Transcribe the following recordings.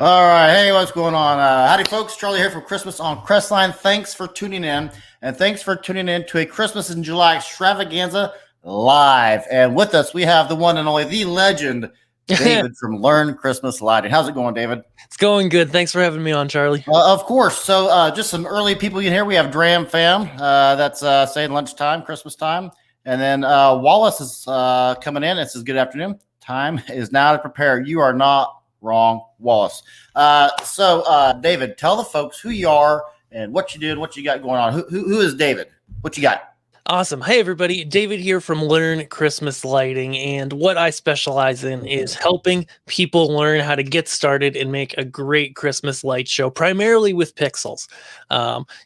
All right. Hey, what's going on? Howdy, folks. Charlie here from Christmas on Crestline. Thanks for tuning in. And thanks for tuning in to a Christmas in July extravaganza live. And with us, we have the one and only, the legend, David from Learn Christmas Lighting. How's it going, David? It's going good. Thanks for having me on, Charlie. Of course. So just some early people in here. We have Dram Fam. That's saying lunchtime, Christmas time. And then Wallace is coming in. It says good afternoon. Time is now to prepare. You are not wrong, Wallace. David, tell the folks who you are and what you did, what you got going on. Who is David? What you got? Awesome. Hey, everybody. David here from Learn Christmas Lighting. And what I specialize in is helping people learn how to get started and make a great Christmas light show, primarily with pixels.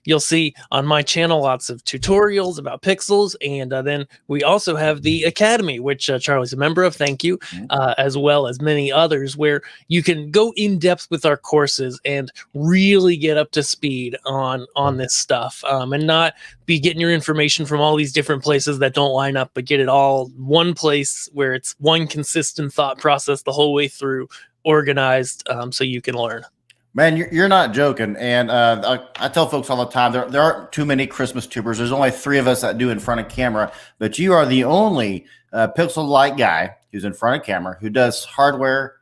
You'll see on my channel lots of tutorials about pixels. And then we also have the Academy, which Charlie's a member of. Thank you. As well as many others, where you can go in depth with our courses and really get up to speed on this stuff and not be getting your information from all these different places that don't line up, but get it all one place where it's one consistent thought process the whole way through, organized, so you can learn. Man, you're not joking. And I tell folks all the time, there aren't too many Christmas tubers. There's only 3 of us that do in front of camera, but you are the only pixel light guy who's in front of camera who does hardware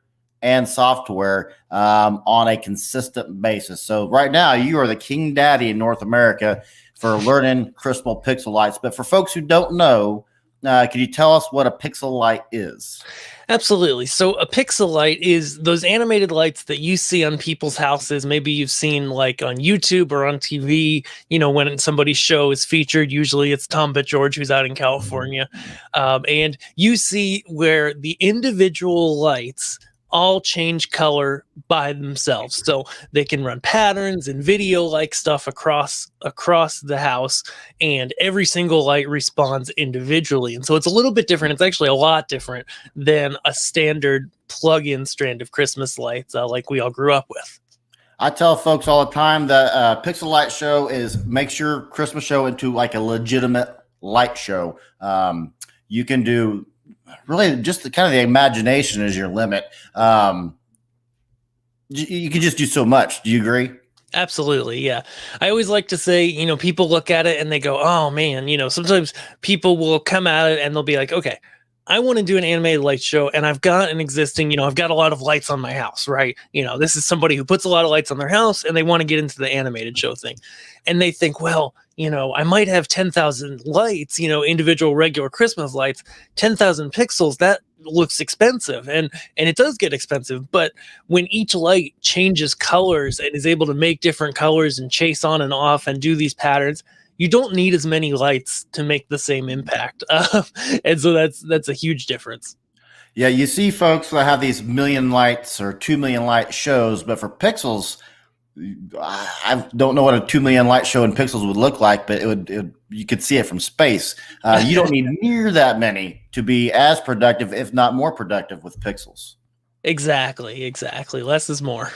and software on a consistent basis. So right now, you are the king daddy in North America for learning crystal pixel lights. But for folks who don't know, can you tell us what a pixel light is? Absolutely. So a pixel light is those animated lights that you see on people's houses. Maybe you've seen like on YouTube or on TV, when somebody's show is featured, usually it's Tom But George, who's out in California. And you see where the individual lights all change color by themselves, so they can run patterns and video like stuff across the house, and every single light responds individually. And so it's a little bit different. It's actually a lot different than a standard plug-in strand of Christmas lights like we all grew up with. I tell folks all the time that Pixel Light Show makes your Christmas show into like a legitimate light show. You can do really just the imagination is your limit. You can just do so much. Do you agree? Absolutely. Yeah. I always like to say, people look at it and they go, oh man, sometimes people will come at it and they'll be like, okay, I want to do an animated light show and I've got an existing, I've got a lot of lights on my house, right? This is somebody who puts a lot of lights on their house and they want to get into the animated show thing. And they think, well, I might have 10,000 lights, individual regular Christmas lights, 10,000 pixels, that looks expensive. And it does get expensive. But when each light changes colors and is able to make different colors and chase on and off and do these patterns, you don't need as many lights to make the same impact. And so that's a huge difference. Yeah, you see folks that have these million lights or 2 million light shows, but for pixels, I don't know what a 2 million light show in pixels would look like, but you could see it from space. You don't need near that many to be as productive, if not more productive, with pixels. Exactly. Less is more.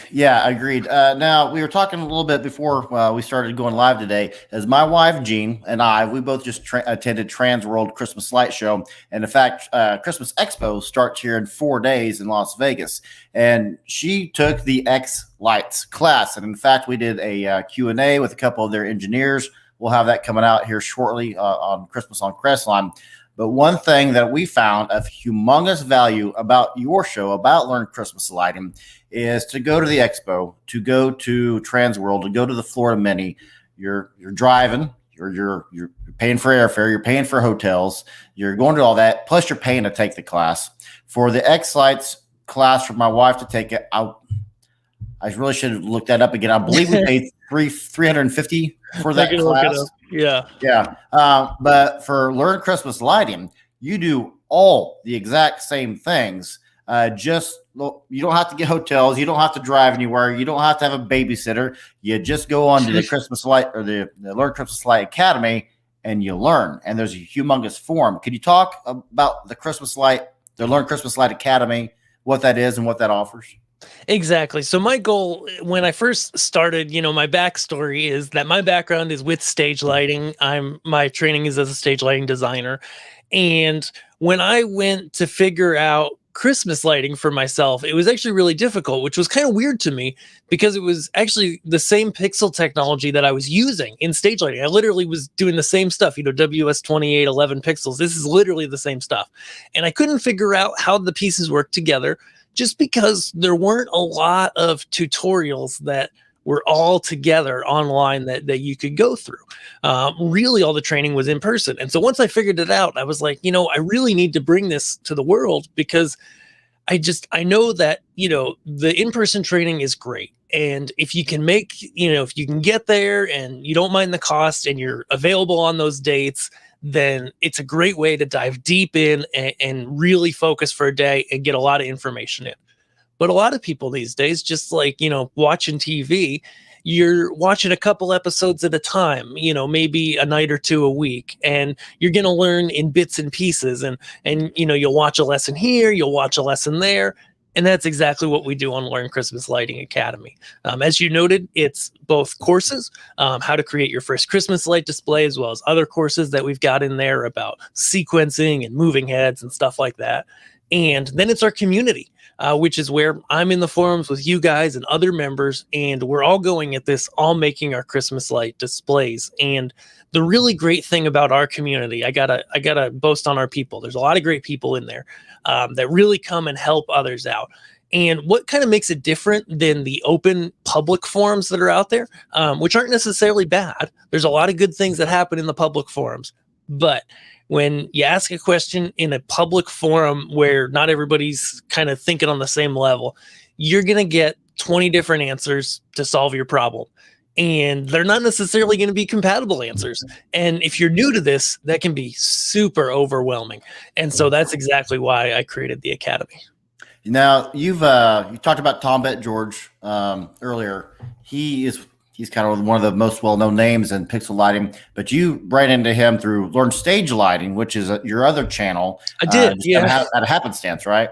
Yeah, agreed. Now, we were talking a little bit before we started going live today, as my wife, Jean, and we both just attended Trans World Christmas Light Show. And in fact, Christmas Expo starts here in 4 days in Las Vegas. And she took the X Lights class. And in fact, we did a Q&A with a couple of their engineers. We'll have that coming out here shortly on Christmas on Crestline. But one thing that we found of humongous value about your show, about Learn Christmas Lighting, is to go to the expo, to go to Trans World, to go to the Florida Mini. You're driving, you're paying for airfare, you're paying for hotels, you're going to all that, plus you're paying to take the class. For the X Lights class for my wife to take it, I really should have looked that up again. I believe we paid $350 for that class. Yeah. But for Learn Christmas Lighting, you do all the exact same things. You don't have to get hotels. You don't have to drive anywhere. You don't have to have a babysitter. You just go on to the Christmas Light or the Learn Christmas Light Academy and you learn. And there's a humongous forum. Could you talk about the Learn Christmas Light Academy, what that is and what that offers? Exactly. So my goal when I first started, my backstory is that my background is with stage lighting. My training is as a stage lighting designer. And when I went to figure out Christmas lighting for myself, it was actually really difficult, which was kind of weird to me because it was actually the same pixel technology that I was using in stage lighting. I literally was doing the same stuff, WS2811 pixels. This is literally the same stuff. And I couldn't figure out how the pieces work together just because there weren't a lot of tutorials that were all together online that you could go through. Really, all the training was in person. And so once I figured it out, I was like, I really need to bring this to the world because I know that, the in-person training is great. And if you can if you can get there and you don't mind the cost and you're available on those dates, then it's a great way to dive deep in and really focus for a day and get a lot of information in. But a lot of people these days, just like, watching TV, you're watching a couple episodes at a time, maybe a night or two a week, and you're going to learn in bits and pieces. And you'll watch a lesson here, you'll watch a lesson there. And that's exactly what we do on Learn Christmas Lighting Academy. As you noted, it's both courses, how to create your first Christmas light display, as well as other courses that we've got in there about sequencing and moving heads and stuff like that. And then it's our community, which is where I'm in the forums with you guys and other members, and we're all going at this, all making our Christmas light displays. And the really great thing about our community, I gotta boast on our people. There's a lot of great people in there that really come and help others out. And what kind of makes it different than the open public forums that are out there, which aren't necessarily bad. There's a lot of good things that happen in the public forums, but when you ask a question in a public forum where not everybody's kind of thinking on the same level, you're going to get 20 different answers to solve your problem. And they're not necessarily going to be compatible answers. And if you're new to this, that can be super overwhelming. And so that's exactly why I created the Academy. Now, you talked about Tom Bet George earlier. He's kind of one of the most well-known names in pixel lighting, but you ran into him through Learn Stage Lighting, which is your other channel. I did, yeah. At a happenstance, right?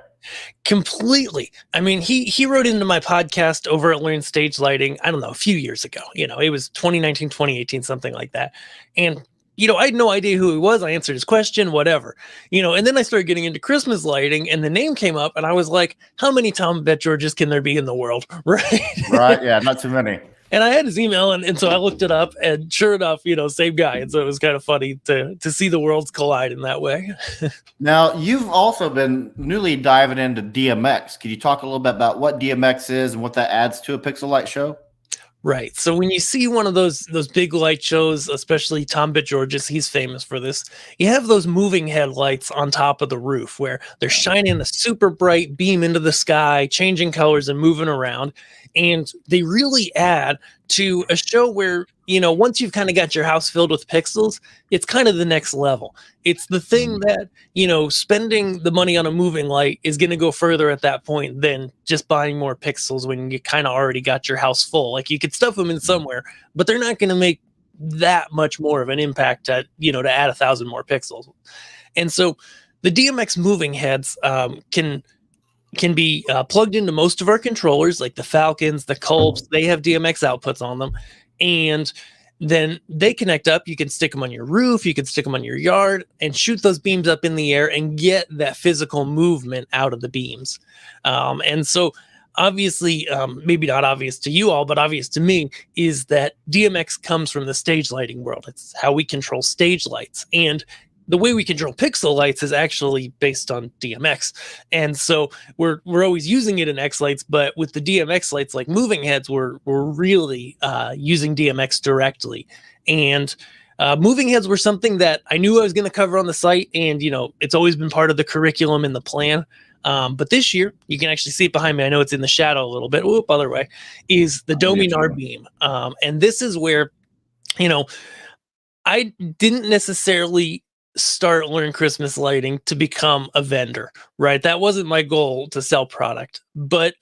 Completely. I mean, he wrote into my podcast over at Learn Stage Lighting, I don't know, a few years ago. It was 2019, 2018, something like that. And I had no idea who he was. I answered his question, whatever. And then I started getting into Christmas lighting and the name came up and I was like, how many Tom Bet Georges can there be in the world? Right? Right. Yeah, not too many. And I had his email, and so I looked it up, and sure enough, same guy. And so it was kind of funny to see the worlds collide in that way. Now, you've also been newly diving into DMX. Could you talk a little bit about what DMX is and what that adds to a pixel light show? Right. So when you see one of those big light shows, especially Tom Bet George's, he's famous for this. You have those moving headlights on top of the roof where they're shining a super bright beam into the sky, changing colors and moving around. And they really add to a show where, once you've kind of got your house filled with pixels, it's kind of the next level. It's the thing that, spending the money on a moving light is going to go further at that point than just buying more pixels when you kind of already got your house full. Like you could stuff them in somewhere, but they're not going to make that much more of an impact to add 1,000 more pixels. And so the DMX moving heads can be plugged into most of our controllers, like the Falcons, the Culps. They have DMX outputs on them. And then they connect up. You can stick them on your roof. You can stick them on your yard and shoot those beams up in the air and get that physical movement out of the beams. And so obviously, maybe not obvious to you all, but obvious to me, is that DMX comes from the stage lighting world. It's how we control stage lights. And the way we control pixel lights is actually based on DMX. And so we're always using it in X lights, but with the DMX lights, like moving heads, we're really using DMX directly. And moving heads were something that I knew I was going to cover on the site. And, it's always been part of the curriculum and the plan. But this year, you can actually see it behind me. I know it's in the shadow a little bit. Whoop, other way, is the Dominar beam. And this is where, I didn't necessarily start Learn Christmas Lighting to become a vendor, right? That wasn't my goal to sell product, but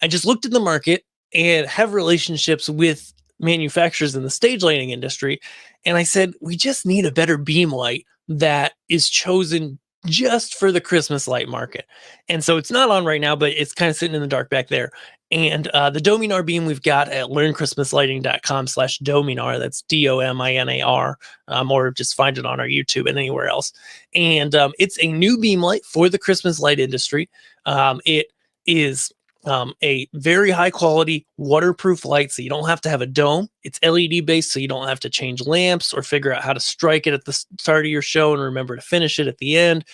I just looked at the market and have relationships with manufacturers in the stage lighting industry. And I said, we just need a better beam light that is chosen just for the Christmas light market. And so it's not on right now, but it's kind of sitting in the dark back there. And the Dominar beam we've got at learnchristmaslighting.com/Dominar. That's Dominar, or just find it on our YouTube and anywhere else. And it's a new beam light for the Christmas light industry. It is a very high quality waterproof light, so you don't have to have a dome. It's LED based, so you don't have to change lamps or figure out how to strike it at the start of your show and remember to finish it at the end.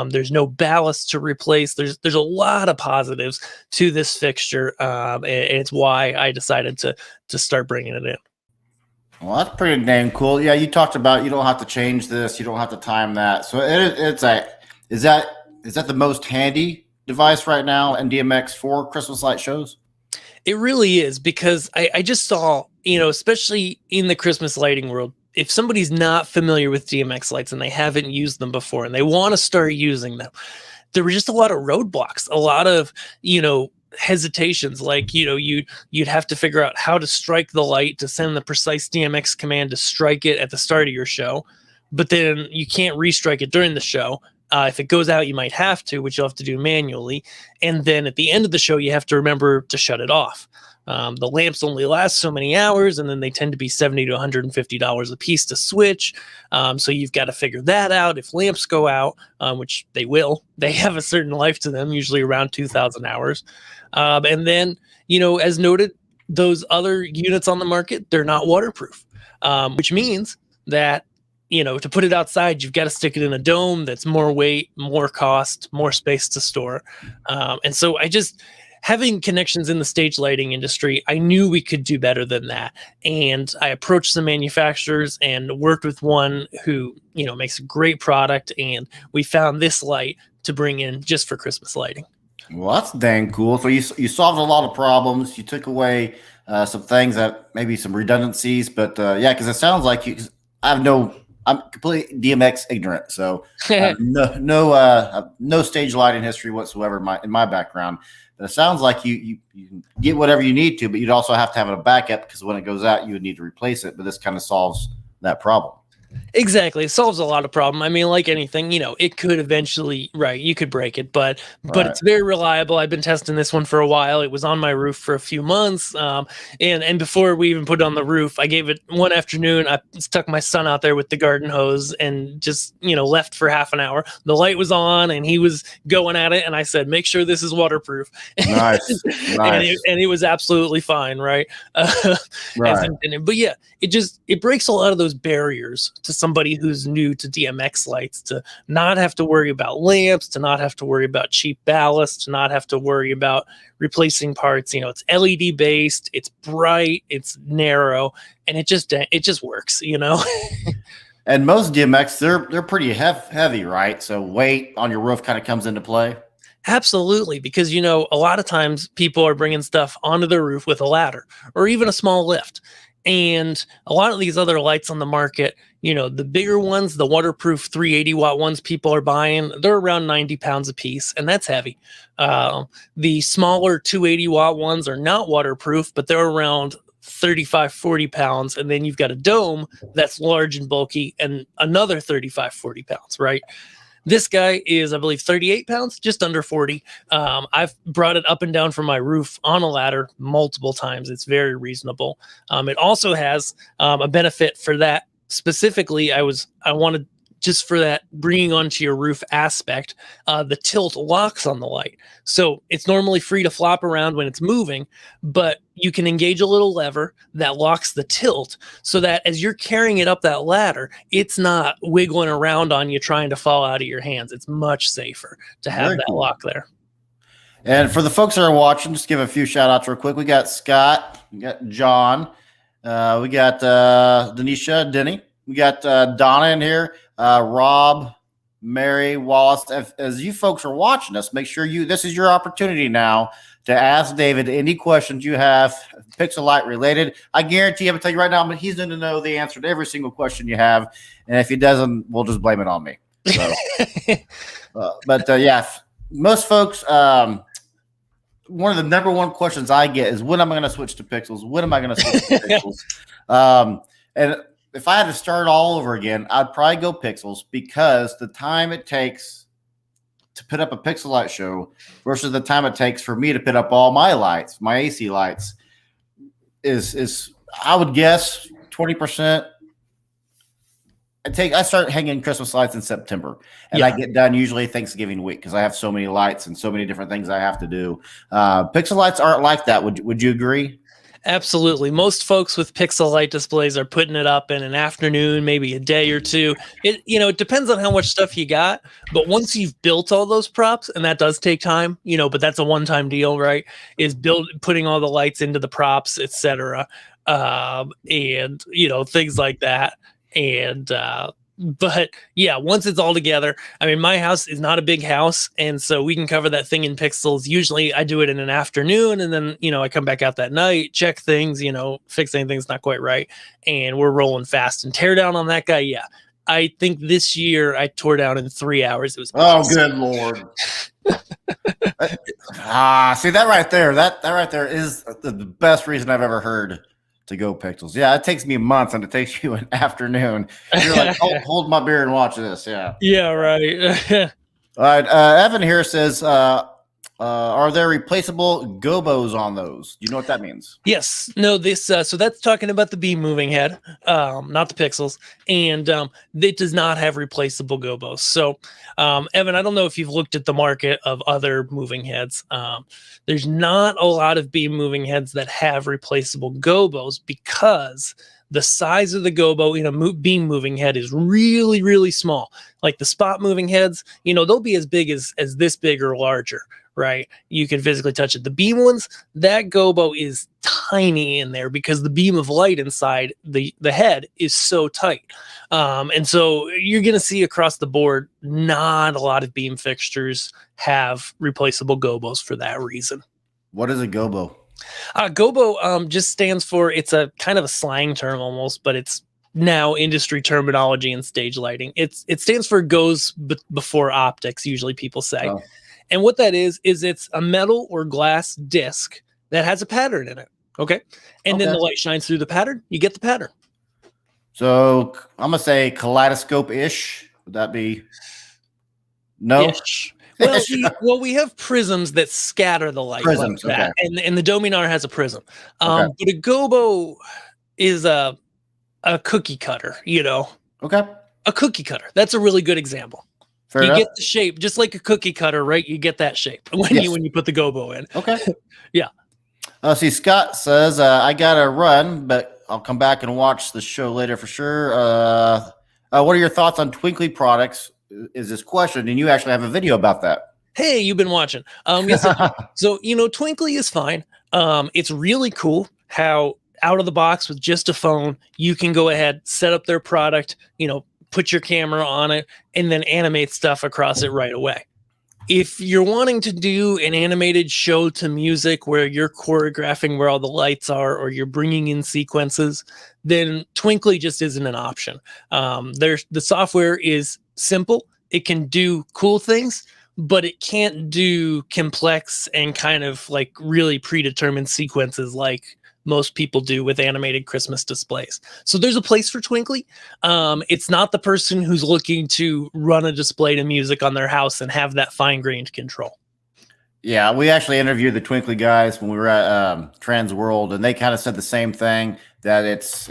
There's no ballast to replace. There's a lot of positives to this fixture, and it's why I decided to start bringing it in. Well, that's pretty dang cool. Yeah, you talked about you don't have to change this, you don't have to time that. So is that the most handy device right now in DMX for Christmas light shows? It really is, because I just saw, especially in the Christmas lighting world, if somebody's not familiar with DMX lights and they haven't used them before and they want to start using them, there were just a lot of roadblocks, a lot of, hesitations. Like, you'd have to figure out how to strike the light to send the precise DMX command to strike it at the start of your show. But then you can't restrike it during the show. If it goes out, you might have to, which you'll have to do manually. And then at the end of the show, you have to remember to shut it off. The lamps only last so many hours, and then they tend to be $70 to $150 a piece to switch. So you've got to figure that out. If lamps go out, which they will, they have a certain life to them, usually around 2,000 hours. And then, as noted, those other units on the market, they're not waterproof, which means that, to put it outside, you've got to stick it in a dome that's more weight, more cost, more space to store. And so having connections in the stage lighting industry, I knew we could do better than that. And I approached some manufacturers and worked with one who, makes a great product. And we found this light to bring in just for Christmas lighting. Well, that's dang cool. So you solved a lot of problems. You took away some things, that maybe some redundancies, but yeah, because it sounds like I'm completely DMX ignorant, so no stage lighting history whatsoever in my background. But it sounds like you get whatever you need to, but you'd also have to have a backup, because when it goes out, you would need to replace it. But this kind of solves that problem. Exactly. It solves a lot of problem. I mean, like anything, it could eventually, right, you could break it, but it's very reliable. I've been testing this one for a while. It was on my roof for a few months. And before we even put it on the roof, I gave it one afternoon. I stuck my son out there with the garden hose and just, left for half an hour. The light was on and he was going at it. And I said, make sure this is waterproof. Nice. And it was absolutely fine. Right. Right. But yeah, it breaks a lot of those barriers to somebody who's new to DMX lights, to not have to worry about lamps, to not have to worry about cheap ballast, to not have to worry about replacing parts. It's LED based, it's bright, it's narrow, and it just works, And most DMX, they're pretty heavy, right? So weight on your roof kind of comes into play. Absolutely, because a lot of times people are bringing stuff onto their roof with a ladder or even a small lift. And a lot of these other lights on the market, the bigger ones, the waterproof 380 watt ones people are buying, they're around 90 pounds a piece, and that's heavy. The smaller 280 watt ones are not waterproof, but they're around 35, 40 pounds. And then you've got a dome that's large and bulky and another 35, 40 pounds, right? This guy is, I believe, 38 pounds, just under 40. I've brought it up and down from my roof on a ladder multiple times. It's very reasonable. It also has a benefit for that. Specifically, I wanted, just for that bringing onto your roof aspect, the tilt locks on the light. So it's normally free to flop around when it's moving, but you can engage a little lever that locks the tilt, so that as you're carrying it up that ladder, it's not wiggling around on you trying to fall out of your hands. It's much safer to have that lock there. And for the folks that are watching, just give a few shout outs real quick. We got Scott, we got John, we got Denisha, Denny, we got Donna in here, Rob, Mary, Wallace. As you folks are watching us, make sure this is your opportunity now to ask David any questions you have, Pixel Light related. I guarantee, I'm going to tell you right now, but he's going to know the answer to every single question you have. And if he doesn't, we'll just blame it on me. So, yeah, most folks, one of the number one questions I get is, when am I going to switch to Pixels? When am I going to switch to Pixels? And if I had to start all over again, I'd probably go Pixels, because the time it takes to put up a Pixel Light show versus the time it takes for me to put up all my lights, my AC lights, is I would guess 20%. I start hanging Christmas lights in September, and I get done usually Thanksgiving week because I have so many lights and so many different things I have to do. Pixel lights aren't like that. Would you agree? Absolutely. Most folks with pixel light displays are putting it up in an afternoon, maybe a day or two. It depends on how much stuff you got, but once you've built all those props, and that does take time, but that's a one-time deal, right? Is putting all the lights into the props, etc. And things like that. And but yeah, once it's all together, I mean, my house is not a big house, and so we can cover that thing in pixels. Usually I do it in an afternoon, and then I come back out that night, check things, fix anything's not quite right, and we're rolling fast. And tear down on that guy, yeah, I think this year I tore down in 3 hours. It was awesome. Good Lord. See that right there, that right there is the best reason I've ever heard to go pixels. Yeah, it takes me a month, and it takes you an afternoon. You're like, hold my beer and watch this. Yeah, right. All right. Evan here says, are there replaceable Gobos on those? Do you know what that means? Yes. No, this so that's talking about the beam moving head, not the pixels, and it does not have replaceable Gobos. So Evan, I don't know if you've looked at the market of other moving heads. There's not a lot of beam moving heads that have replaceable Gobos because the size of the Gobo in a beam moving head is really, really small. Like the spot moving heads, they'll be as big as this big or larger, right? You can physically touch it. The beam ones, that Gobo is tiny in there because the beam of light inside the head is so tight. And so you're going to see across the board, not a lot of beam fixtures have replaceable Gobos for that reason. What is a Gobo? Gobo just stands for, it's a kind of a slang term almost, but it's now industry terminology in stage lighting. It stands for goes before optics, usually people say. Oh. And what that is it's a metal or glass disc that has a pattern in it. Okay. And then the light shines through the pattern. You get the pattern. So I'm going to say kaleidoscope-ish. Would that be? No. Ish. Well, we have prisms that scatter the light. Prisms, like that. Okay. And the Dominar has a prism. But a Gobo is a cookie cutter, Okay. A cookie cutter. That's a really good example. Fair you enough. Get the shape, just like a cookie cutter, right? You get that shape when you put the Gobo in. Okay. Yeah. See, Scott says, I got to run, but I'll come back and watch the show later for sure. What are your thoughts on Twinkly products? Is this question, and you actually have a video about that. Hey, you've been watching. Yes, so Twinkly is fine. It's really cool how out of the box with just a phone, you can go ahead, set up their product, put your camera on it, and then animate stuff across it right away. If you're wanting to do an animated show to music where you're choreographing where all the lights are, or you're bringing in sequences, then Twinkly just isn't an option. The software is simple. It can do cool things, but it can't do complex and kind of like really predetermined sequences like most people do with animated Christmas displays. So there's a place for Twinkly. It's not the person who's looking to run a display to music on their house and have that fine-grained control. Yeah, we actually interviewed the Twinkly guys when we were at Trans World, and they kind of said the same thing, that it's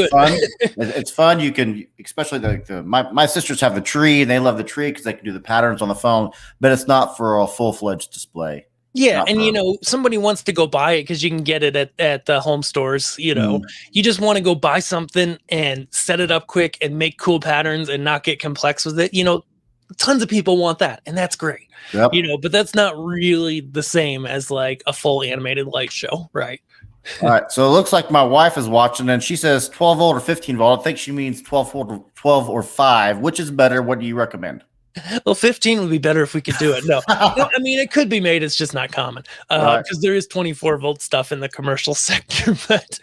fun. It's fun. You can, especially my sisters have the tree, and they love the tree because they can do the patterns on the phone, but it's not for a full-fledged display. Yeah, and somebody wants to go buy it because you can get it at the home stores. You just want to go buy something and set it up quick and make cool patterns and not get complex with it. Tons of people want that, and that's great. Yep. But that's not really the same as like a full animated light show, right? All right, so it looks like my wife is watching, and she says 12 volt or 15 volt. I think she means 12 or 5. Which is better? What do you recommend? Well, 15 would be better if we could do it. No, I mean, it could be made. It's just not common because there is 24 volt stuff in the commercial sector. But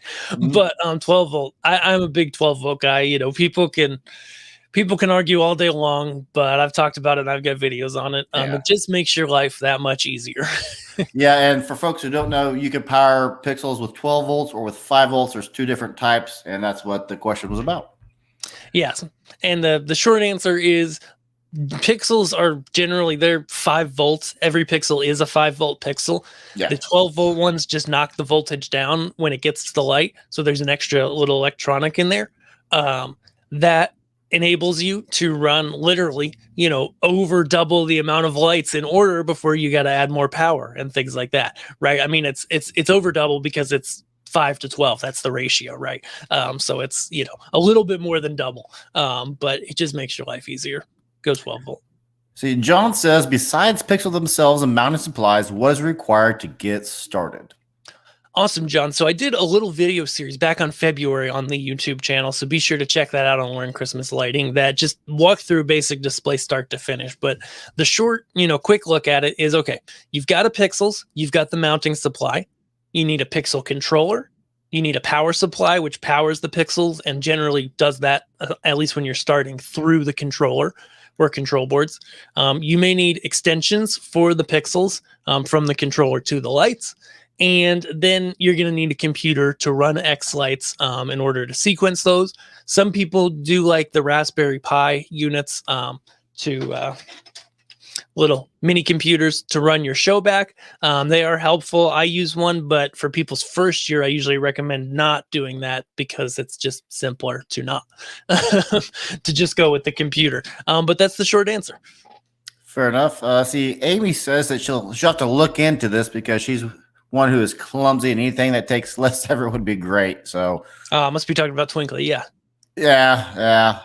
12 volt, I'm a big 12 volt guy. People can argue all day long, but I've talked about it and I've got videos on it. It just makes your life that much easier. Yeah, and for folks who don't know, you can power pixels with 12 volts or with 5 volts. There's 2 different types, and that's what the question was about. Yes, and the short answer is pixels are generally, they're 5 volts. Every pixel is a 5-volt pixel. Yeah. The 12-volt ones just knock the voltage down when it gets to the light. So there's an extra little electronic in there that enables you to run literally, over double the amount of lights in order before you got to add more power and things like that, right? I mean, it's over double because it's 5 to 12. That's the ratio, right? So it's, a little bit more than double, but it just makes your life easier. Go 12 volt. See, John says, besides pixel themselves and mounting supplies, what is required to get started? Awesome, John. So I did a little video series back on February on the YouTube channel. So be sure to check that out on Learn Christmas Lighting, that just walk through basic display start to finish. But the short, quick look at it is, okay, you've got a pixels, you've got the mounting supply, you need a pixel controller, you need a power supply, which powers the pixels and generally does that, at least when you're starting, through the controller or control boards. You may need extensions for the pixels from the controller to the lights. And then you're going to need a computer to run X lights in order to sequence those. Some people do like the Raspberry Pi units to little mini computers to run your show back. They are helpful. I use one, but for people's first year, I usually recommend not doing that because it's just simpler to not to just go with the computer. But that's the short answer. Fair enough. See, Amy says that she'll have to look into this because she's one who is clumsy, and anything that takes less effort would be great. So, must be talking about Twinkly. Yeah.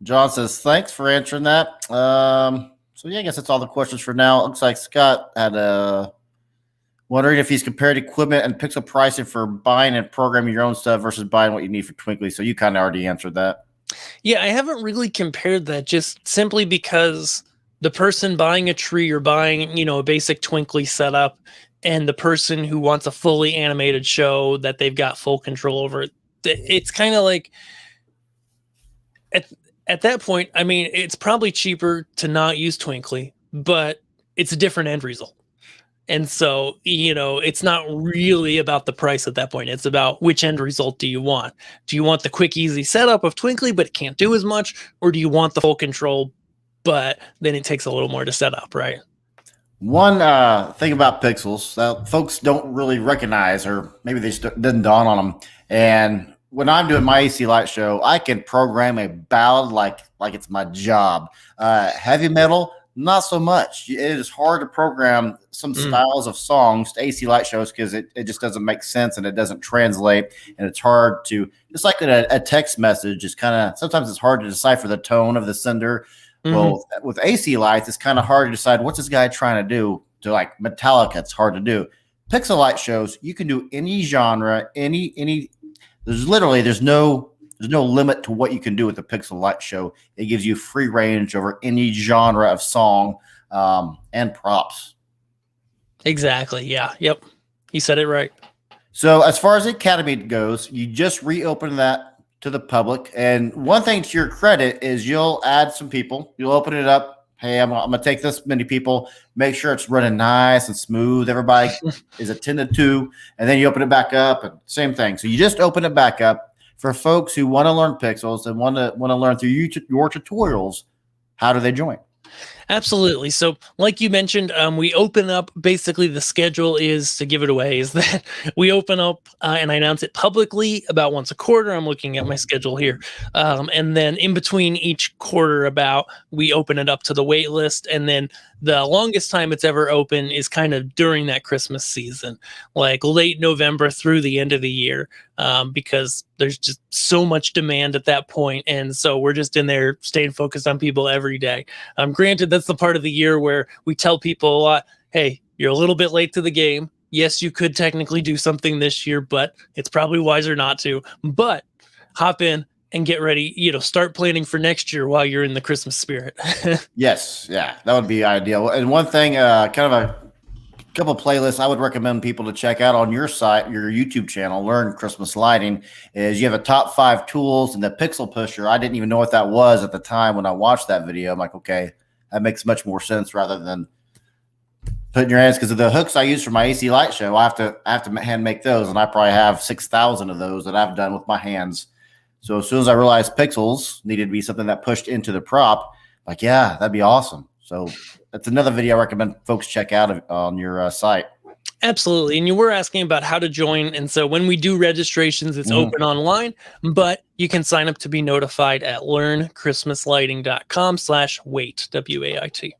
John says, thanks for answering that. So yeah, I guess that's all the questions for now. It looks like Scott had wondering if he's compared equipment and pixel pricing for buying and programming your own stuff versus buying what you need for Twinkly. So you kind of already answered that. Yeah, I haven't really compared that, just simply because the person buying a tree or buying, a basic Twinkly setup, and the person who wants a fully animated show that they've got full control over, it's kind of like at that point, I mean, it's probably cheaper to not use Twinkly, but it's a different end result. And so, it's not really about the price at that point. It's about which end result do you want? Do you want the quick, easy setup of Twinkly, but it can't do as much? Or do you want the full control, but then it takes a little more to set up, right? One thing about pixels that folks don't really recognize, or maybe they just didn't dawn on them. And when I'm doing my AC Light show, I can program a ballad like it's my job. Heavy metal, not so much. It is hard to program some styles of songs to AC Light shows because it just doesn't make sense and it doesn't translate. And it's hard to, just like a text message, is kind of, sometimes it's hard to decipher the tone of the sender. Well, with AC lights, it's kind of hard to decide what's this guy trying to do. To like Metallica, it's hard to do. Pixel light shows, you can do any genre, any. There's no limit to what you can do with the pixel light show. It gives you free range over any genre of song and props. Exactly. Yeah. Yep. He said it right. So as far as the Academy goes, you just reopen that to the public. And one thing to your credit is you'll add some people. You'll open it up. Hey, I'm going to take this many people, make sure it's running nice and smooth. Everybody is attended to. And then you open it back up and same thing. So you just open it back up for folks who want to learn pixels and want to learn through your tutorials. How do they join? Absolutely. So like you mentioned, we open up, basically the schedule is, to give it away, is that we open up and I announce it publicly about once a quarter. I'm looking at my schedule here. And then in between each quarter we open it up to the wait list. And then the longest time it's ever open is kind of during that Christmas season, like late November through the end of the year, because there's just so much demand at that point. And so we're just in there staying focused on people every day. Granted, that's the part of the year where we tell people a lot, hey, you're a little bit late to the game. Yes, you could technically do something this year, but it's probably wiser not to. But hop in and get ready, start planning for next year while you're in the Christmas spirit. Yes. Yeah, that would be ideal. And one thing, kind of a couple of playlists I would recommend people to check out on your site, your YouTube channel, Learn Christmas Lighting, is you have a top 5 tools and the pixel pusher. I didn't even know what that was at the time when I watched that video. I'm like, okay, that makes much more sense rather than putting your hands, because of the hooks I use for my AC light show, I have to hand make those, and I probably have 6,000 of those that I've done with my hands. So as soon as I realized pixels needed to be something that pushed into the prop, Like, yeah, that'd be awesome. So that's another video I recommend folks check out on your site. Absolutely. And you were asking about how to join. And so when we do registrations, it's open online, but you can sign up to be notified at learnchristmaslighting.com/wait, WAIT.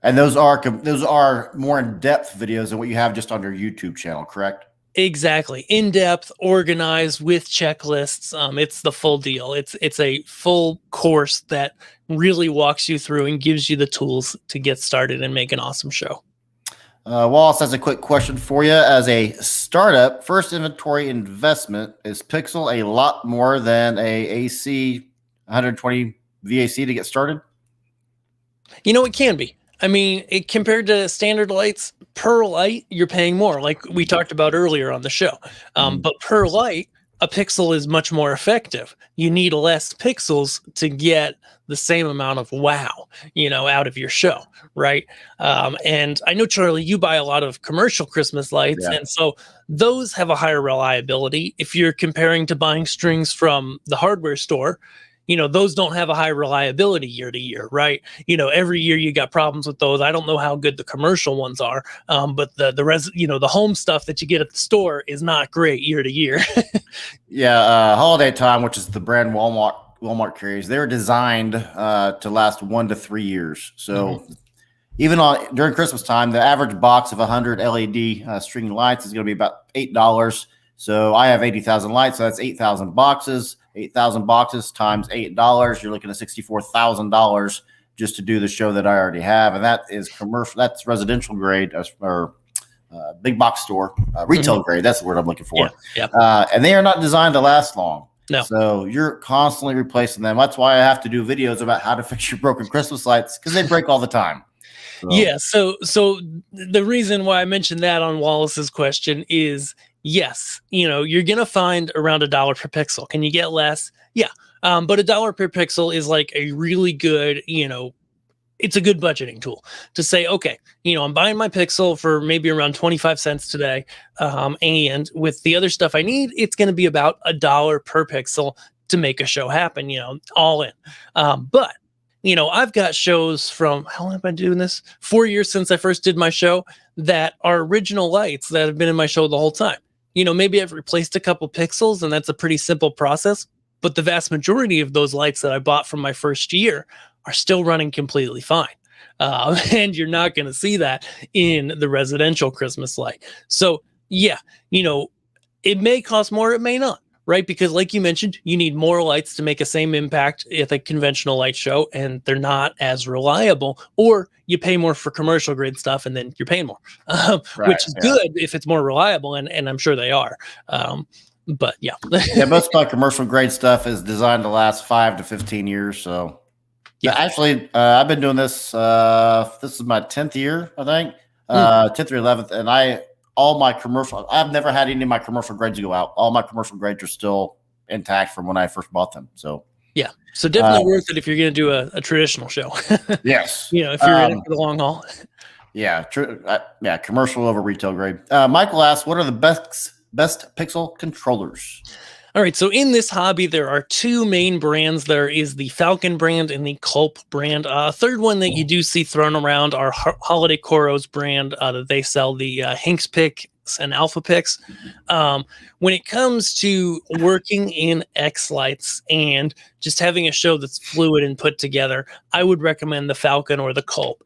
And those are more in-depth videos than what you have just on your YouTube channel, correct? Exactly. In-depth, organized with checklists. It's the full deal. It's a full course that really walks you through and gives you the tools to get started and make an awesome show. Wallace has a quick question for you. As a startup, first inventory investment, is Pixel a lot more than a AC 120 VAC to get started? It can be. I mean, compared to standard lights, per light, you're paying more, like we talked about earlier on the show. But per light, a pixel is much more effective. You need less pixels to get the same amount of wow, out of your show, right? And I know, Charlie, you buy a lot of commercial Christmas lights, and so those have a higher reliability. If you're comparing to buying strings from the hardware store, those don't have a high reliability year to year, right? Every year you got problems with those. I don't know how good the commercial ones are, but the home stuff that you get at the store is not great year to year. Yeah, Holiday Time, which is the brand Walmart carries, they were designed to last 1 to 3 years. So even during Christmas time, the average box of 100 LED string lights is going to be about $8. So I have 80,000 lights, so that's 8,000 boxes. 8,000 boxes times $8. You're looking at $64,000 just to do the show that I already have, and that is commercial. That's residential grade or big box store, retail grade. That's the word I'm looking for. Yeah. And they are not designed to last long. No. So you're constantly replacing them. That's why I have to do videos about how to fix your broken Christmas lights, because they break all the time. So. Yeah. So the reason why I mentioned that on Wallace's question is, yes, you're going to find around $1 per pixel. Can you get less? Yeah. But $1 per pixel is like a really good, it's a good budgeting tool to say, okay, I'm buying my pixel for maybe around 25 cents today. And with the other stuff I need, it's going to be about $1 per pixel to make a show happen, all in. But I've got shows from, how long have I been doing this? 4 years since I first did my show, that are original lights that have been in my show the whole time. Maybe I've replaced a couple pixels, and that's a pretty simple process, but the vast majority of those lights that I bought from my first year are still running completely fine. And you're not going to see that in the residential Christmas light. So yeah, it may cost more, it may not, right? Because like you mentioned, you need more lights to make a same impact at a conventional light show, and they're not as reliable, or you pay more for commercial grade stuff and then you're paying more, which is good if it's more reliable. And I'm sure they are. But yeah. Yeah, most of my commercial grade stuff is designed to last 5 to 15 years. So yeah, actually, I've been doing this. This is my 10th year, I think, 10th or 11th. And I've never had any of my commercial grades go out. All my commercial grades are still intact from when I first bought them. So yeah, so definitely worth it if you're going to do a traditional show. Yes, if you're in it for the long haul. Yeah, commercial over retail grade. Michael asks, what are the best Pixel controllers? All right, so in this hobby, there are two main brands. There is the Falcon brand and the Culp brand. A third one that you do see thrown around are Holiday Coro's brand that they sell, the Hinks Picks and Alpha Picks. When it comes to working in X lights and just having a show that's fluid and put together, I would recommend the Falcon or the Culp.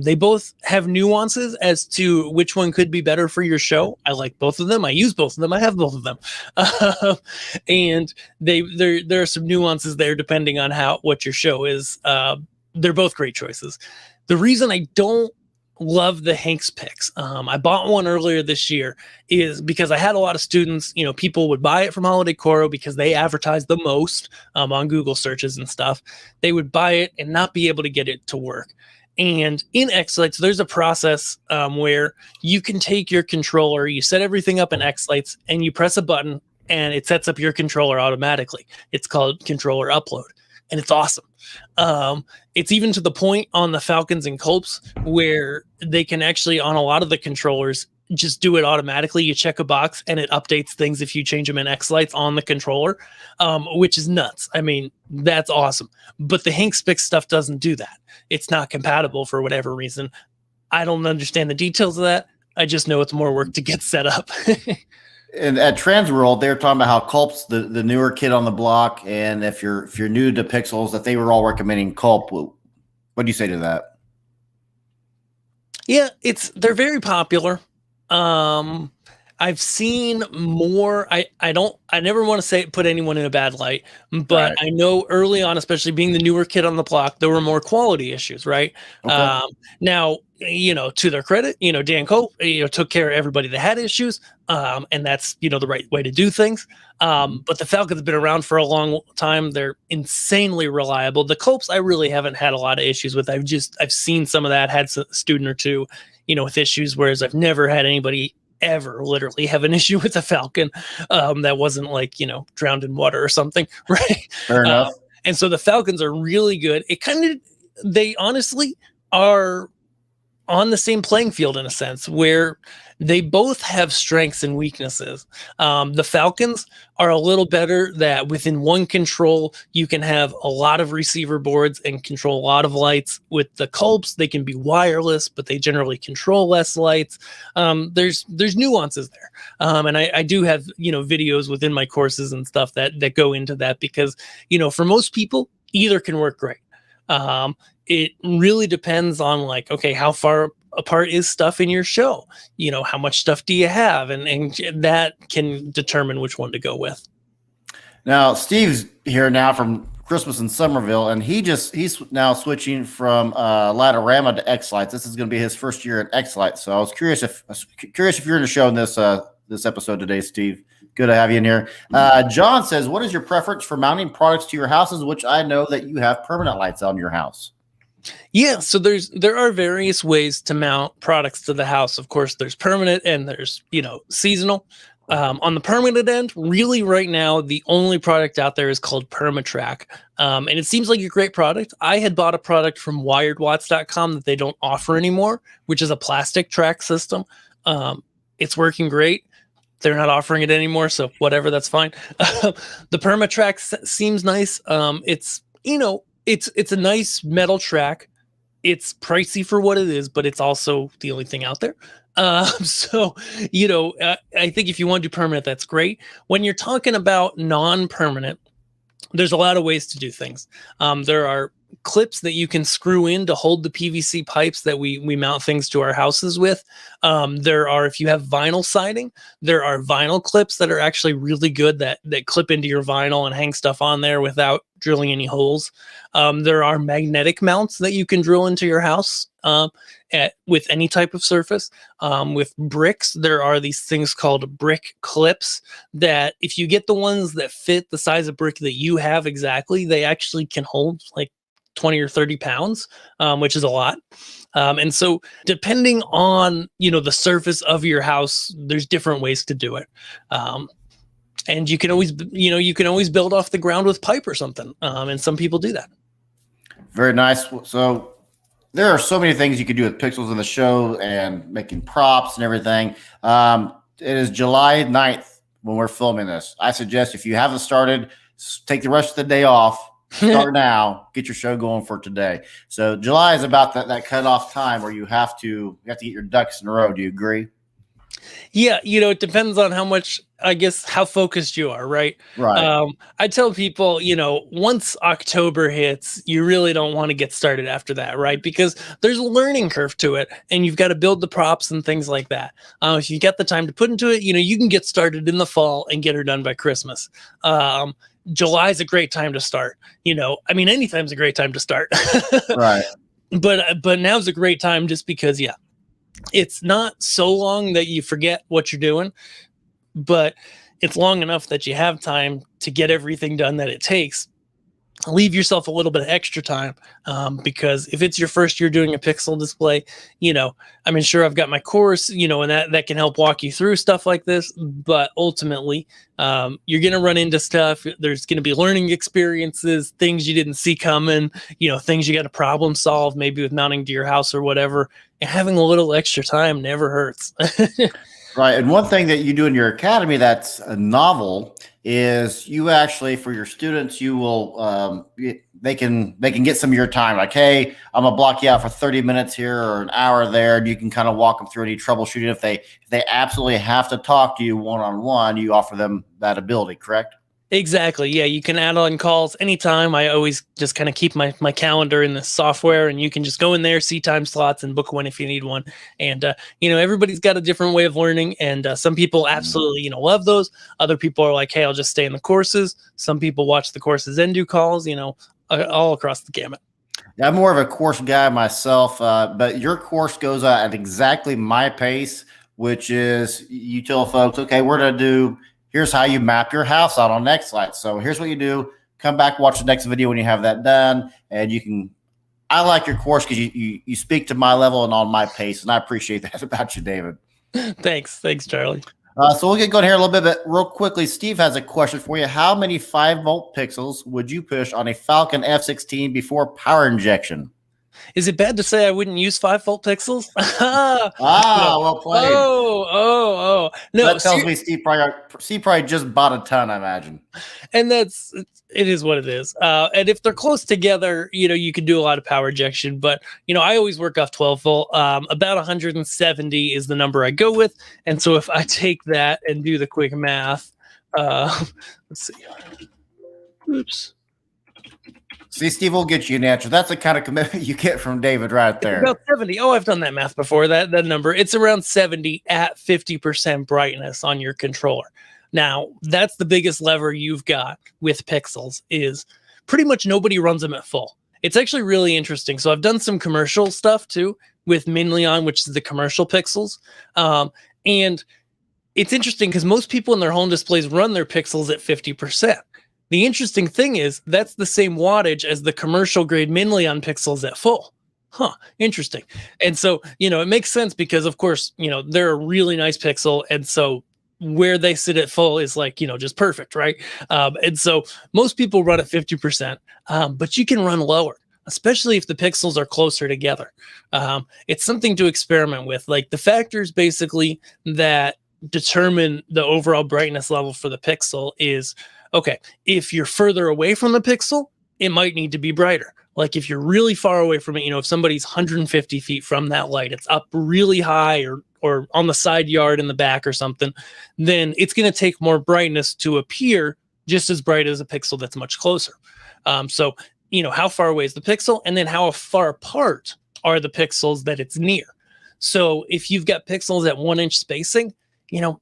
They both have nuances as to which one could be better for your show. I like both of them. I use both of them. I have both of them. And there are some nuances there depending on what your show is. They're both great choices. The reason I don't love the Hanks Picks, I bought one earlier this year, is because I had a lot of students, people would buy it from Holiday Coro because they advertise the most on Google searches and stuff. They would buy it and not be able to get it to work. And in X-Lights, there's a process where you can take your controller, you set everything up in X-Lights, and you press a button, and it sets up your controller automatically. It's called controller upload, and it's awesome. It's even to the point on the Falcons and Culps where they can actually, on a lot of the controllers, just do it automatically. You check a box and it updates things if you change them in X lights on the controller, which is nuts. I mean, that's awesome. But the Hinkspix stuff doesn't do that. It's not compatible for whatever reason. I don't understand the details of that. I just know it's more work to get set up. And at Transworld, they were talking about how Culp's the newer kid on the block, and if you're new to Pixels, that they were all recommending Culp. What do you say to that? Yeah, they're very popular. I've seen more. I never want to put anyone in a bad light, but right. I know early on, especially being the newer kid on the block, there were more quality issues, right? Okay. Now, to their credit, Dan Cope, took care of everybody that had issues. And that's, the right way to do things. But the Falcon's been around for a long time. They're insanely reliable. The Copes, I really haven't had a lot of issues with. I've seen some of that, had a student or two, with issues, whereas I've never had anybody ever literally have an issue with a Falcon that wasn't like, drowned in water or something. Right. Fair enough. And so the Falcons are really good. They honestly are on the same playing field in a sense, where they both have strengths and weaknesses. The Falcons are a little better that within one control, you can have a lot of receiver boards and control a lot of lights. With the Culps, they can be wireless, but they generally control less lights. There's nuances there. And I do have, videos within my courses and stuff that go into that because, for most people, either can work great. It really depends on like, okay, how far apart is stuff in your show? How much stuff do you have? And that can determine which one to go with. Now, Steve's here now from Christmas in Somerville, and he's now switching from Ladorama to X-Lights. This is going to be his first year at X-Lights. So I was curious if you're in the show in this episode today, Steve. Good to have you in here. John says, what is your preference for mounting products to your houses, which I know that you have permanent lights on your house? Yeah, so there are various ways to mount products to the house. Of course, there's permanent and there's, seasonal. On the permanent end, really right now, the only product out there is called PermaTrack. And it seems like a great product. I had bought a product from wiredwatts.com that they don't offer anymore, which is a plastic track system. It's working great. They're not offering it anymore, so whatever, that's fine. The PermaTrack seems nice. It's a nice metal track. It's pricey for what it is, but it's also the only thing out there. So I think if you want to do permanent, that's great. When you're talking about non-permanent, there's a lot of ways to do things. There are clips that you can screw in to hold the PVC pipes that we mount things to our houses with. There are, if you have vinyl siding, there are vinyl clips that are actually really good that clip into your vinyl and hang stuff on there without drilling any holes. There are magnetic mounts that you can drill into your house with any type of surface. With bricks, there are these things called brick clips that if you get the ones that fit the size of brick that you have exactly, they actually can hold like 20 or 30 pounds, which is a lot. And so depending on, the surface of your house, there's different ways to do it. And you can always build off the ground with pipe or something. And some people do that. Very nice. So there are so many things you could do with Pixels in the show and making props and everything. It is July 9th when we're filming this. I suggest if you haven't started, take the rest of the day off. Start now, get your show going for today. So July is about that cutoff time where you have to get your ducks in a row. Do you agree? Yeah, it depends on how focused you are, right? Right. I tell people, once October hits, you really don't want to get started after that, right? Because there's a learning curve to it, and you've got to build the props and things like that. If you get the time to put into it, you can get started in the fall and get her done by Christmas. July is a great time to start. Anytime's a great time to start. Right. But now's a great time just because, it's not so long that you forget what you're doing, but it's long enough that you have time to get everything done that it takes leave yourself a little bit of extra time, because if it's your first year doing a pixel display, I mean, sure, I've got my course, and that can help walk you through stuff like this, but ultimately, you're going to run into stuff. There's going to be learning experiences, things you didn't see coming, things you got to problem solve, maybe with mounting to your house or whatever, and having a little extra time never hurts. Right. And one thing that you do in your academy that's a novel is you actually, for your students, you will they can get some of your time. Like, hey, I'm gonna block you out for 30 minutes here or an hour there, and you can kind of walk them through any troubleshooting. If they absolutely have to talk to you one-on-one, you offer them that ability, correct? Exactly. Yeah, you can add on calls anytime. I always just kind of keep my calendar in the software, and you can just go in there, see time slots, and book one if you need one. And everybody's got a different way of learning, and some people absolutely love those. Other people are like, hey, I'll just stay in the courses. Some people watch the courses and do calls. All across the gamut. Yeah, I'm more of a course guy myself, but your course goes at exactly my pace, which is you tell folks, okay, we're going to do. Here's how you map your house out on next slide. So here's what you do. Come back, watch the next video when you have that done. And you can, I like your course because you speak to my level and on my pace. And I appreciate that about you, David. Thanks, Charlie. So we'll get going here a little bit, but real quickly, Steve has a question for you. How many 5-volt pixels would you push on a Falcon F16 before power injection? Is it bad to say I wouldn't use 5-volt pixels? Well played. Oh. No, that tells me Steve probably just bought a ton, I imagine. And it is what it is. And if they're close together, you can do a lot of power injection. But I always work off 12-volt. About 170 is the number I go with. And so if I take that and do the quick math, let's see. Oops. See, Steve will get you an answer. That's the kind of commitment you get from David right there. It's about 70. Oh, I've done that math before. That number. It's around 70 at 50% brightness on your controller. Now, that's the biggest lever you've got with pixels is pretty much nobody runs them at full. It's actually really interesting. So I've done some commercial stuff too with Minleon, which is the commercial pixels. And it's interesting because most people in their home displays run their pixels at 50%. The interesting thing is that's the same wattage as the commercial grade Minleon pixels at full. Interesting. And so, it makes sense because of course, they're a really nice pixel. And so where they sit at full is like, just perfect. Right. And so most people run at 50%, but you can run lower, especially if the pixels are closer together. It's something to experiment with. Like the factors basically that determine the overall brightness level for the pixel is, okay, if you're further away from the pixel, it might need to be brighter. Like if you're really far away from it, if somebody's 150 feet from that light, it's up really high or on the side yard in the back or something, then it's going to take more brightness to appear just as bright as a pixel that's much closer. So, how far away is the pixel? And then how far apart are the pixels that it's near? So if you've got pixels at 1 inch spacing,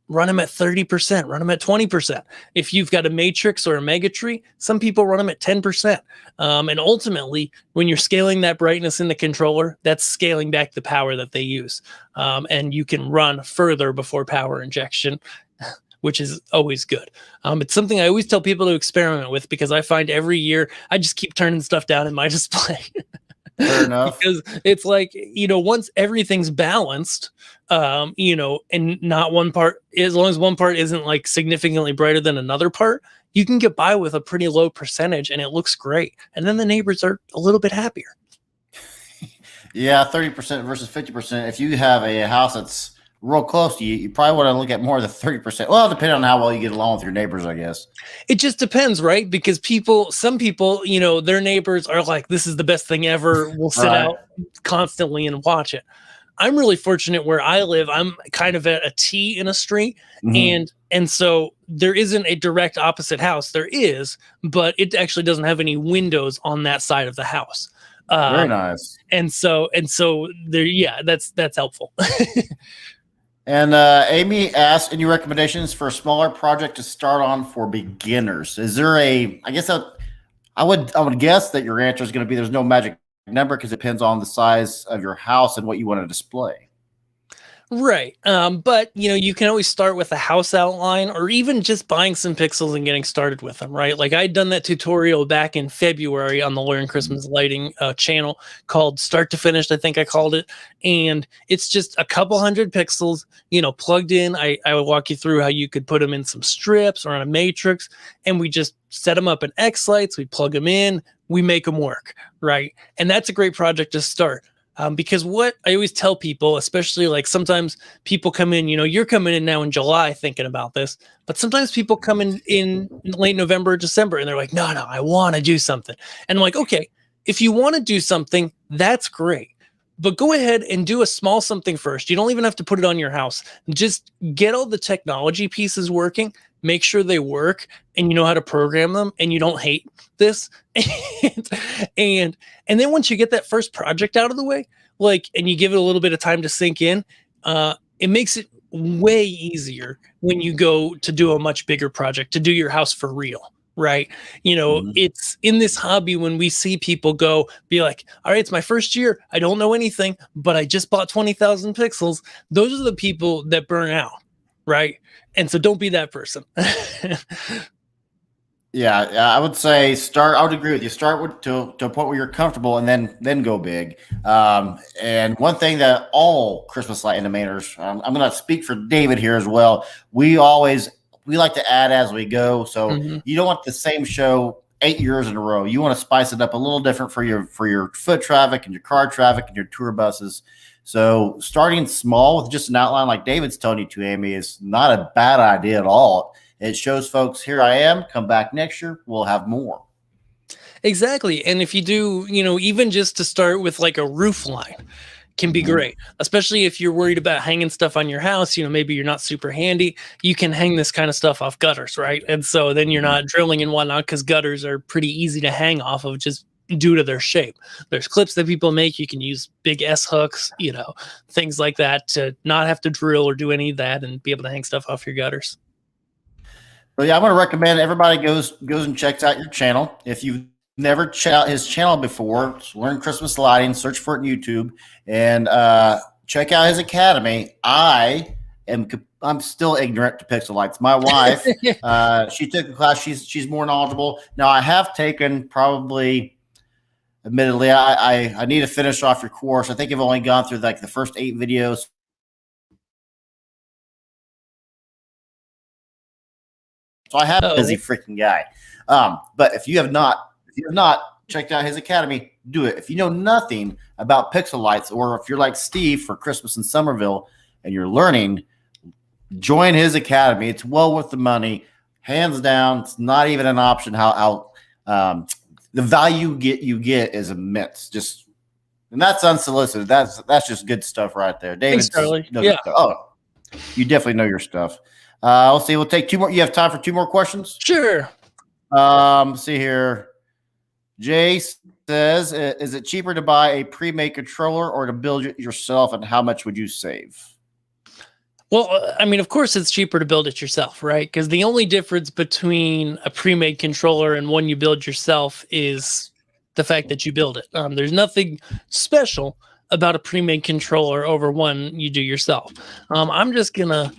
run them at 30%, run them at 20%. If you've got a matrix or a megatree, some people run them at 10%. And ultimately, when you're scaling that brightness in the controller, that's scaling back the power that they use. And you can run further before power injection, which is always good. It's something I always tell people to experiment with because I find every year I just keep turning stuff down in my display. Fair enough. Because it's like, once everything's balanced, and not one part, as long as one part isn't like significantly brighter than another part, you can get by with a pretty low percentage and it looks great. And then the neighbors are a little bit happier. Yeah, 30% versus 50%. If you have a house that's real close to you, you probably want to look at more than 30%. Well, depending on how well you get along with your neighbors, I guess. It just depends, right? Because some people, their neighbors are like, this is the best thing ever. We'll sit out constantly and watch it. I'm really fortunate where I live. I'm kind of at a T in a street. Mm-hmm. And so there isn't a direct opposite house. There is, but it actually doesn't have any windows on that side of the house. Very nice. And so there, yeah, that's helpful. And Amy asked, any recommendations for a smaller project to start on for beginners? Is there I guess I would guess that your answer is going to be there's no magic number because it depends on the size of your house and what you want to display. Right. But you can always start with a house outline or even just buying some pixels and getting started with them, right? Like I'd done that tutorial back in February on the Learn Christmas Lighting channel called Start to Finish, I think I called it. And it's just a couple hundred pixels, plugged in. I would walk you through how you could put them in some strips or on a matrix, and we just set them up in X lights, we plug them in, we make them work, right? And that's a great project to start. Because what I always tell people, especially like sometimes people come in, you're coming in now in July thinking about this, but sometimes people come in late November, December, and they're like, no, I want to do something. And I'm like, okay, if you want to do something, that's great. But go ahead and do a small something first. You don't even have to put it on your house. Just get all the technology pieces working, make sure they work, and you know how to program them, and you don't hate this. and then once you get that first project out of the way, and you give it a little bit of time to sink in, it makes it way easier when you go to do a much bigger project, to do your house for real. Right. It's in this hobby when we see people be like, all right, it's my first year. I don't know anything, but I just bought 20,000 pixels. Those are the people that burn out. Right. And so don't be that person. Yeah, I would say start. I would agree with you. Start with to a point where you're comfortable, and then go big. And one thing that all Christmas light animators, I'm going to speak for David here as well. We like to add as we go. So you don't want the same show 8 years in a row. You want to spice it up a little different for your foot traffic and your car traffic and your tour buses. So starting small with just an outline like David's telling you to, Amy, is not a bad idea at all. It shows folks, here I am, come back next year, we'll have more. Exactly. And if you do, even just to start with like a roof line can be great, especially if you're worried about hanging stuff on your house. Maybe you're not super handy. You can hang this kind of stuff off gutters, right? And so then you're not drilling and whatnot, because gutters are pretty easy to hang off of just due to their shape. There's clips that people make. You can use big S hooks, things like that, to not have to drill or do any of that and be able to hang stuff off your gutters. So yeah, I'm going to recommend everybody goes and checks out your channel. If you've never checked out his channel before, Learn Christmas Lighting, search for it on YouTube, and check out his academy. I'm still ignorant to pixel lights. My wife, she took a class. She's more knowledgeable. Now I have taken probably, admittedly, I need to finish off your course. I think I've only gone through like the first 8 videos. So I have a busy freaking guy. But if you have not checked out his academy, do it. If you know nothing about pixel lights, or if you're like Steve for Christmas in Somerville and you're learning, join his academy. It's well worth the money, hands down. It's not even an option. How the value you get is immense. And that's unsolicited. That's just good stuff right there. David, yeah. Oh, you definitely know your stuff. Let's see. We'll take 2 more. You have time for 2 more questions? Sure. See here. Jay says, is it cheaper to buy a pre-made controller or to build it yourself, and how much would you save? Well, of course it's cheaper to build it yourself, right? Because the only difference between a pre-made controller and one you build yourself is the fact that you build it. There's nothing special about a pre-made controller over one you do yourself. I'm just going to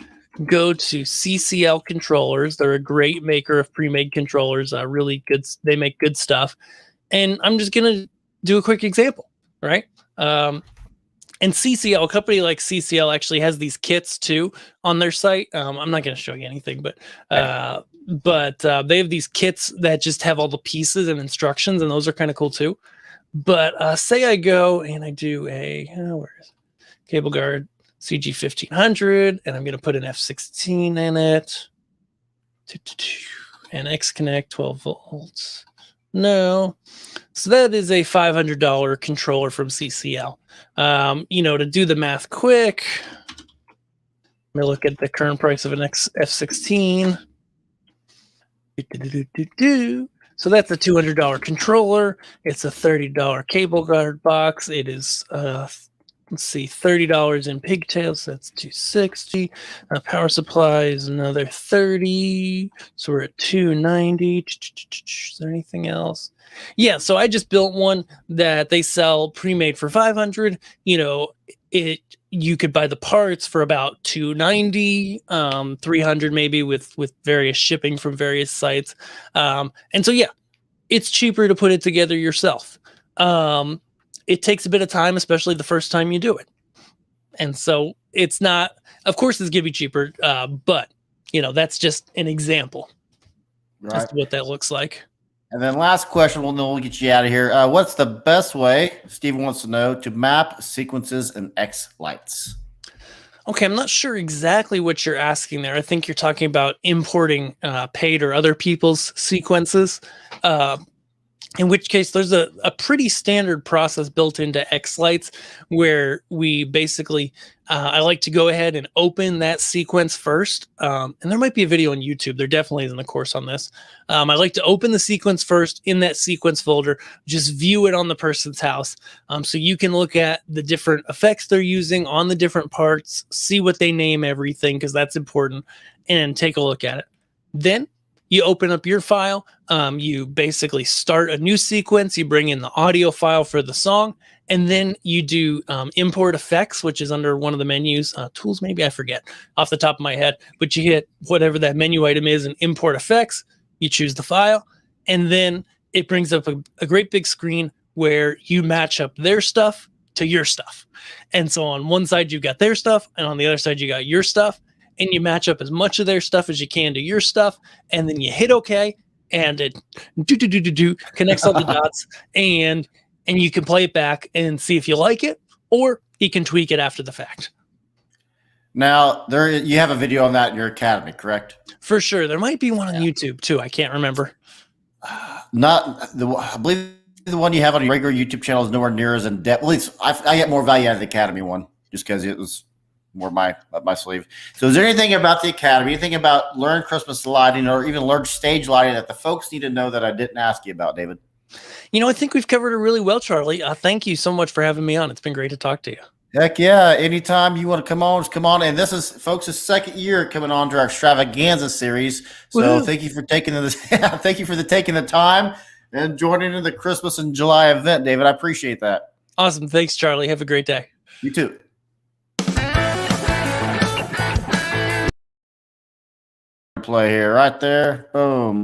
go to CCL controllers. They're a great maker of pre-made controllers. Really good. They make good stuff. And I'm just going to do a quick example, right? And CCL, a company like CCL actually has these kits too on their site. I'm not going to show you anything, but they have these kits that just have all the pieces and instructions, and those are kind of cool too. But say I go and I do where is it? Cable guard CG 1500, and I'm going to put an F16 in it, and X connect 12 volts. No. So that is a $500 controller from CCL. To do the math quick, let me look at the current price of an F16. So that's a $200 controller. It's a $30 cable guard box. It is let's see, $30 in pigtails. That's $260. Power supply is another $30. So we're at $290. Is there anything else? Yeah, so I just built one that they sell pre-made for $500. It you could buy the parts for about $290, $300 maybe with various shipping from various sites. And so yeah, it's cheaper to put it together yourself. It takes a bit of time, especially the first time you do it. And so it's not, of course, it's going to be cheaper, but that's just an example as to what that looks like. And then last question, we'll get you out of here. What's the best way, Steven wants to know, to map sequences in X lights? Okay, I'm not sure exactly what you're asking there. I think you're talking about importing paid or other people's sequences. In which case, there's a pretty standard process built into X-Lights where we basically, I like to go ahead and open that sequence first. And there might be a video on YouTube. There definitely isn't a course on this. I like to open the sequence first in that sequence folder, just view it on the person's house. So you can look at the different effects they're using on the different parts, see what they name everything, because that's important, and take a look at it. Then you open up your file, you basically start a new sequence, you bring in the audio file for the song, and then you do import effects, which is under one of the menus, tools maybe, I forget off the top of my head, but you hit whatever that menu item is and import effects, you choose the file, and then it brings up a great big screen where you match up their stuff to your stuff. And so on one side you've got their stuff, and on the other side you got your stuff, and you match up as much of their stuff as you can to your stuff, and then you hit OK, and it connects all the dots, and you can play it back and see if you like it, or you can tweak it after the fact. Now, you have a video on that in your academy, correct? For sure. There might be one on YouTube too. I can't remember. I believe the one you have on your regular YouTube channel is nowhere near as in depth. At least I get more value out of the academy one, just because it was more up my sleeve. So is there anything about the academy, anything about Learn Christmas lighting or even Learn stage lighting that the folks need to know that I didn't ask you about, David? I think we've covered it really well, Charlie. Thank you so much for having me on. It's been great to talk to you. Heck yeah. Anytime you want to come on, just come on. And this is, folks, the second year coming on to our extravaganza series. So Woo-hoo. Thank you for taking taking the time and joining in the Christmas and July event, David. I appreciate that. Awesome. Thanks, Charlie. Have a great day. You too. Play here, right there. Boom.